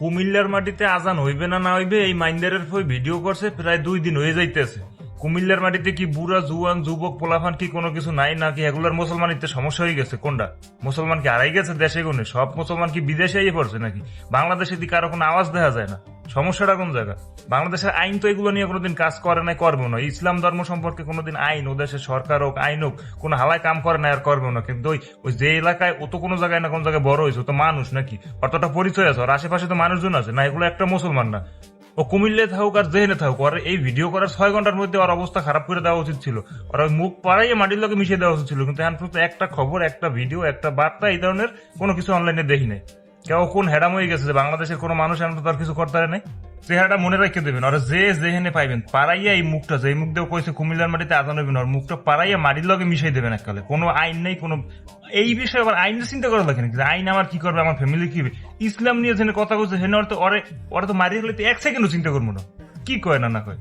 কুমিল্লার মাটিতে আজান হইবে না না হইবে এই মাইন্দারের ভিডিও করছে প্রায় 2 দিন হয়ে যাইতেছে। কুমিল্লার মাটিতে কি বুড়া জুয়ান যুবক পোলাফান কি কোনো কিছু নাই নাকি এগুলার মুসলমানিতে সমস্যা হয়ে গেছে? কোনটা মুসলমান কি হারাই গেছে দেশে? কোনে সব মুসলমান কি বিদেশে এসে পড়ছে নাকি? বাংলাদেশে দিকে কারো কোনো আওয়াজ দেখা যায় না। সমস্যাটা কোন জায়গা? বাংলাদেশের আইন তো এগুলো নিয়ে কোনোদিন কাজ করে নাই, করবো না। ইসলাম ধর্ম সম্পর্কে কোনোদিন আইন ও দেশের সরকার হোক আইন হোক কোনো হালায় কাম করে না আর করবো না। কিন্তু ওই যে এলাকায় ও তো কোনো জায়গায় না কোন জায়গায় বড় হয়েছে, ও তো মানুষ নাকি? অতটা পরিচয় আছে ওর আশেপাশে তো মানুষজন আছে না? এগুলো একটা মুসলমান না। ও কুমিল্লে থাকুক আর যেহেনে থাকুক, ওর এই ভিডিও করার 6 ঘন্টার মধ্যে ওর অবস্থা খারাপ করে দেওয়া উচিত ছিল। ওর ওই মুখ পাড়াইয়ে মাটির লোকে মিশিয়ে দেওয়া উচিত ছিল। কিন্তু এখন পর্যন্ত একটা খবর, একটা ভিডিও, একটা বার্তা এই ধরনের কোনো কিছু অনলাইনে দেখি নাই। কেউ কোন হেডাম হয়ে গেছে যে বাংলাদেশের কোনো মানুষ এখন তো তার কিছু করতে পারে নাই। চেহারাটা মনে রাখতে দেবেন, আর যে যেখানে পাইবেন পাড়াইয়া এই মুখটা, যে মুখ দিয়ে কইছে কুমিল্লার মাটিতে আজান হইবেন, ওর মুখটা পাড়াইয়া মাটির লগে মিশাই দেবেন এককালে। কোনো আইন নেই, কোনো এই বিষয়ে আবার আইনের চিন্তা করা লাগে নাকি? আইন আমার কি করবে, আমার ফ্যামিলি কি হবে? ইসলাম নিয়ে যেন কথা কইছে হেন ওর তো মারিয়ে গেলে 1 সেকেন্ডও চিন্তা করবো না। কি কয় না না কয়?